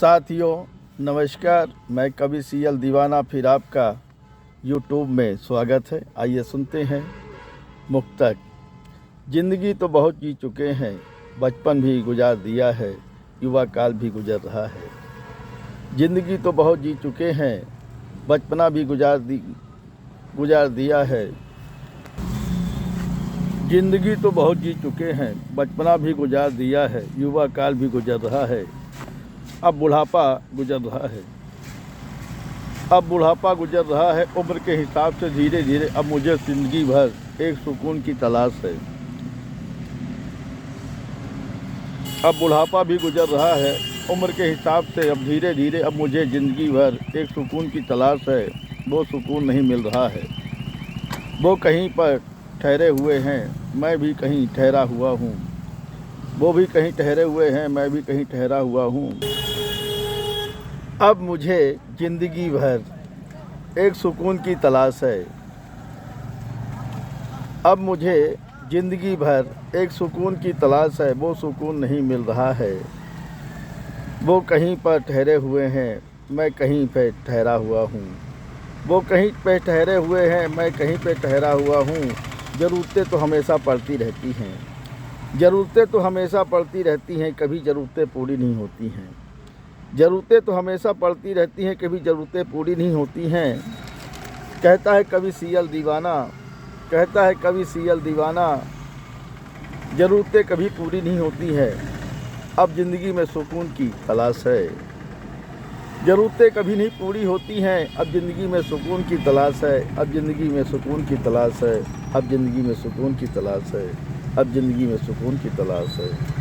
साथियों नमस्कार, मैं कवि सीएल दीवाना फिर आपका यूट्यूब में स्वागत है। आइए सुनते हैं मुक्तक। जिंदगी तो बहुत जी चुके हैं, बचपन भी गुजार दिया है, युवा काल भी गुजर रहा है। जिंदगी तो बहुत जी चुके हैं, बचपना भी गुजार दिया है। जिंदगी तो बहुत जी चुके हैं, बचपना भी गुजार दिया है, युवा काल भी गुजर रहा है। अब बुढ़ापा गुजर रहा है। अब बुढ़ापा गुजर रहा है। उम्र के हिसाब से धीरे धीरे अब मुझे जिंदगी भर एक सुकून की तलाश है। अब बुढ़ापा भी गुजर रहा है। उम्र के हिसाब से अब धीरे धीरे अब मुझे ज़िंदगी भर एक सुकून की तलाश है। वो सुकून नहीं मिल रहा है। वो कहीं पर ठहरे हुए हैं, मैं भी कहीं ठहरा हुआ हूँ। वो भी कहीं ठहरे हुए हैं, मैं भी कहीं ठहरा हुआ हूँ। अब मुझे ज़िंदगी भर एक सुकून की तलाश है। अब मुझे ज़िंदगी भर एक सुकून की तलाश है। वो सुकून नहीं मिल रहा है। वो कहीं पर ठहरे हुए हैं, मैं कहीं पे ठहरा हुआ हूँ। वो कहीं पे ठहरे हुए हैं, मैं कहीं पे ठहरा हुआ हूँ। ज़रूरतें तो हमेशा पड़ती रहती हैं। ज़रूरतें तो हमेशा पड़ती रहती हैं, कभी ज़रूरतें पूरी नहीं होती हैं। ज़रूरतें तो हमेशा पड़ती रहती हैं, कभी ज़रूरतें पूरी नहीं होती हैं। कहता है कवि सीएल दीवाना, कहता है कवि सीएल दीवाना, ज़रूरतें कभी पूरी नहीं होती हैं। अब ज़िंदगी में सुकून की तलाश है। ज़रूरतें कभी नहीं पूरी होती हैं, अब ज़िंदगी में सुकून की तलाश है। अब ज़िंदगी में सुकून की तलाश है। अब ज़िंदगी में सुकून की तलाश है। अब ज़िंदगी में सुकून की तलाश है।